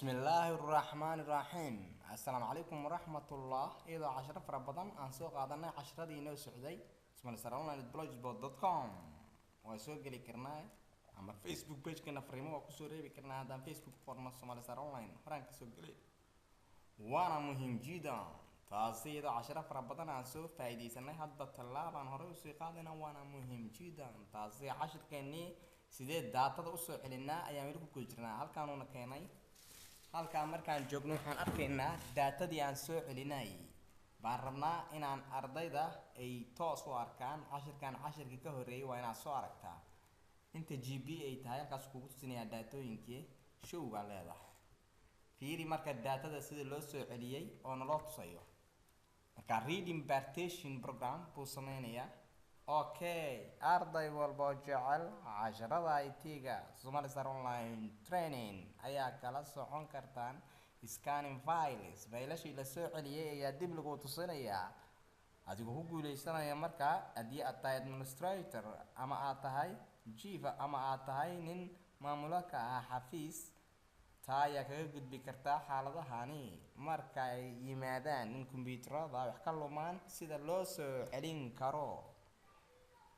بسم الله الرحمن الرحيم السلام عليكم ورحمة الله إذا عشرة فربضان أنسوق عضنا عشرة دينو سعودي اسمه لسرعون @blogspot.com وسوق اللي كرناه أما فيسبوك بيج كنا فريمو وكسوري بكرنا هذا فيسبوك فورمات اسمه لسرعون فرانك سوق لي وانا مهم جدا taasi iyadoo casharo fara badan aan soo faa'iideysanay hadda tallaabaan hore usii qaadayna waana muhiim jiddan taasi cashirkeennii sidee daatada usoo celinaa ayaan weli ku guda jirnaa halkaanuuna keenay halkaan markaan joogno waxaan arkaynaa daatadii aan soo celinay baan rabnaa inaan ardayda ay toos u arkaan cashirkii ka horreeyay waa inaad soo aragtaa inta GB ay tahay halkaas kugu tusinayaa daatooyinkii show baa leedahay fiiri marka daatada sida loo soo celiyay oo naloo tusayo marka reading partition program buu sameynayaa okay arday walba jecel casharada IT-ga Somali Star Online Training ayaa kala socon kartaan scanning files faylashii la soo celiyay ayaa dib lagu tusinayaa adigoo ku guuleysanaya marka haddii aad tahay administrator ama aad tahay chief ama aad tahay nin maamula ka ah xafiis taaya kaga gudbi kartaa xaaladahani marka ay yimaadaan in kombiyuutarada wax ka lumaan sida loo soo celin karo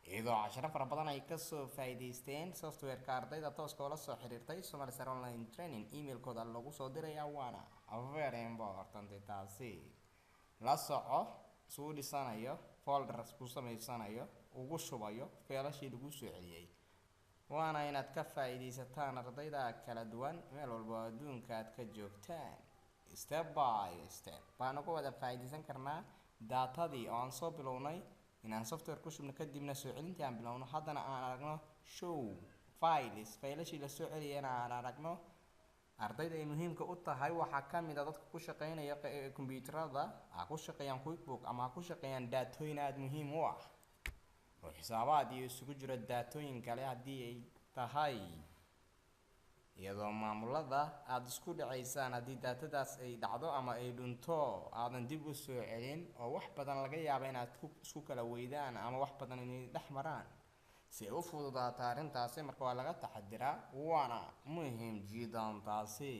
iyadoo casharo fara badan ay kasoo faa'iideysteen software-ka ardayda tooska oo la soo xiriirtay Somali Star Online Training email-kooda lagu soo dirayaa waana very important taasi la soco suu dhisanayo folders ku sameysanayo ugu shubayo faylashii lagu soo celiyay waana inaad ka faa'iideysataan ardayda kala duwan meel walba adduunka aad ka joogtaan step by step baan uga wada faa'iideysan karnaa daatadii oo aan soo bilownay inaan software ku shubno kadibna soo celintii aan bilowno haddana aan aragno show files faylashii la soo celiyayna aan aragno ardayda ay muhiimka u tahay waxaa ka mid ah dadka ku shaqeynaya kombiyuutarada ku shaqeeyaan QuickBook ama ku shaqeeyaan daatooyin aad muhiim u ah oo xisaabaad iyo isugu jira daatooyin kale haddii ay tahay iyadoo maamulada aad isku dhacaysaan haddii daatadaas ay dhacdo ama ay dhunto aadan dib u soo celin oo wax badan laga yaabo inaad isku kala weydaan ama wax badan inay dhex maraan si ay u fududaato arrintaasi marka waa laga taxadiraa waana muhiim jiddan taasi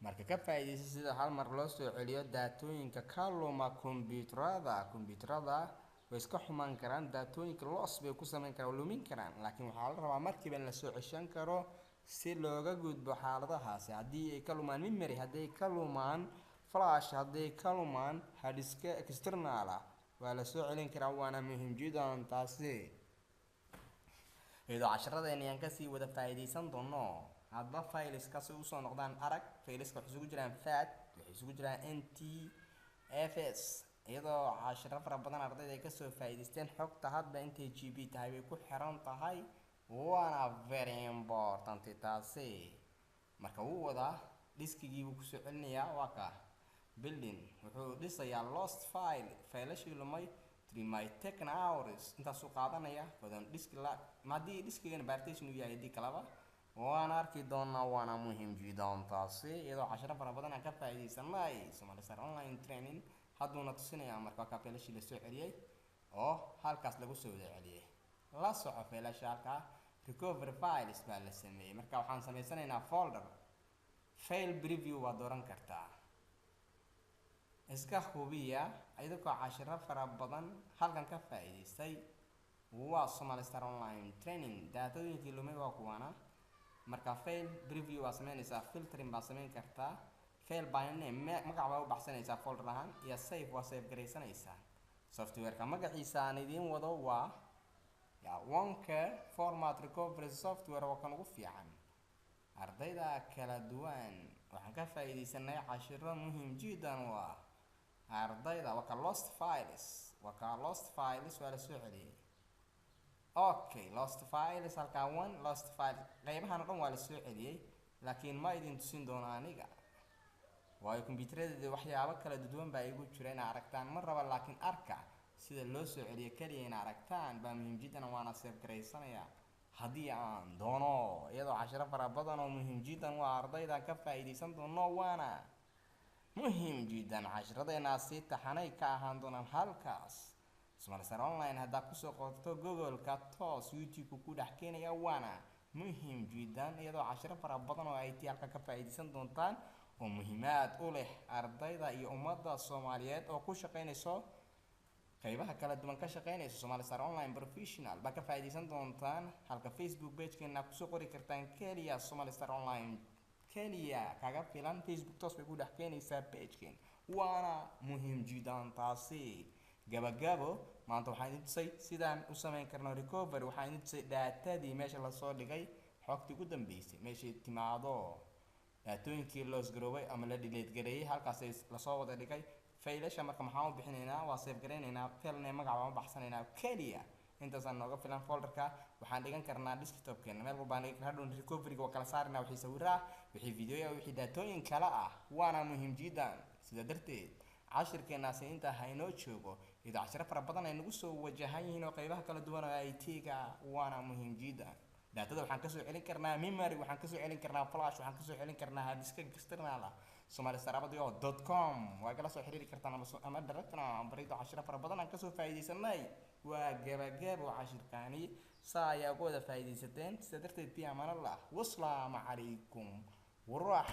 marka ka faa'iideysa sida hal mar loo soo celiyo daatooyinka ka luma kombiyuutarada way iska xumaan karaan daatooyinka loss bay ku sameyn karaan lumin karaan laakiin waxaa la rabaa markiiba in la soo ceshan karo si looga gudbo xaaladahaasi haddii ay ka lumaan memory haddii ay ka lumaan flash haddii ay ka lumaan hard disk external waa la soo celin karaa waana muhiim jiddan taasi iyadoo casharadeenni aan kasii wada faa'iideysan doono hadba fileska si usoo noqdaan arag fileska waxay isugu jiraan FAT waxay isugu jiraan NTFS iyadoo casharo fara badan ardayda ay kasoo faa'iideysteen xogta hadba intay GB tahay bay ku xiran tahay waana very important taasi marka uu wada diskigii buu kusoo celinayaa waa ka building wuxuu dhisayaa lost faylashii lumay 3 my taken hours intaasuu qaadanaya badan disk la haddii diskigan partition uu yahay haddii kalaba waan arki doonaa waana muhiim jiddan taasi iyadoo casharo fara badan aan ka faa'iideysanay Somali Star Online Training hadduuna tusinayaa marka ka faylashii la soo celiyay oo halkaas lagu soo wada celiyay la soco faylasha halka recovery files baa la sameeyay marka waxaan sameysanaynaa folder file preview waa dooran kartaa iska hubiya iyadoo casharo fara badan halkan ka faa'iideystay waa Somali Star Online Training daatooyinkii lumay waa kuwana marka file preview waa sameynaysaa filtering baa sameyn kartaa file by name magac baa u baxsanaysaa folder ahaan iyo save waa save gareysanaysaa software-ka magaciisa aan idiin wado waa OneCare format recovery software waa kan ugu fiican ardayda kala duwan waxaan ka faa'iideysanay cashiro muhiim jiddan waa ardayda waa ka lost files waa la soo celiyay okay lost files halka one lost file qaybahan dhan waa la soo celiyay laakiin ma idin tusin doono aniga waayo kombiyuutarada waxyaabo kala duwan baa igu jira in aragtaan ma raba laakiin arka sida loo soo celiyo kaliya in aragtaan baa muhiim jiddan waana save gareysanaya haddii aan doono iyadoo casharo fara badan oo muhiim jiddan waa ardayda ka faa'iideysan doono waana muhiim jiddan casharadeenna si taxanay ka ahaan doonaan halkaas Somali Star Online haddaad kusoo qorto Google-ka toos YouTube ku dhex keenaya waana muhiim jiddan iyadoo casharo fara badan oo IT halka ka faa'iideysan doontaan oo muhiimad u leh ardayda iyo ummadda Soomaaliyeed oo ku shaqeynayso qaybaha kala duwan ka shaqeynayso Somali Star Online Professional ba ka faa'iideysan doontaan halka Facebook page-keena ku soo qori kartaan kaliya Somali Star Online kaliya kaga filan Facebook toos bay ku dhex keenaysaa page-keen waana muhiim jiddan taasi gabagabo maanta waxaan idin tusay sidaan u sameyn karno recovery waxaan idin tusay daatadii meesha la soo dhigay xogtii ugu dambeysay meeshii timaado daatooyinkii loos garoobay ama la delete gareeyay halkaas la soo wada dhigay faylasha marka maxaan u bixinaynaa waa save gareynaynaa failna magaca waan baxsanaynaa kaliya intaasaan nooga filan folderka waxaan dhigan karnaa desktopkeena meel walbaan dhigan karnaa hadhow recoveryga waa kala saarnaa wixii sawiro ah wixii video ah wixii daatooyin kale ah waana muhiim jiddan sida darteed cashirkeenaasi inta haynoo joogo iyadoo cashiro fara badan ay nagu soo wajahan yihiin oo qaybaha kala duwan oo IT-ga waana muhiim jiddan daatada waxaan kasoo celin karnaa memory waxaan kasoo celin karnaa flash waxaan kasoo celin karnaa hard disk external ah somalistarabadiyo.com waa kala soo xiriiri kartaan ama directna barido cashiro fara badan aan kasoo faa'iideysanay waa gabagabo cashirkaani saa ayaa uga wada faa'iideysateen sida darteed bi amaan allah wasalaamu calaykum warax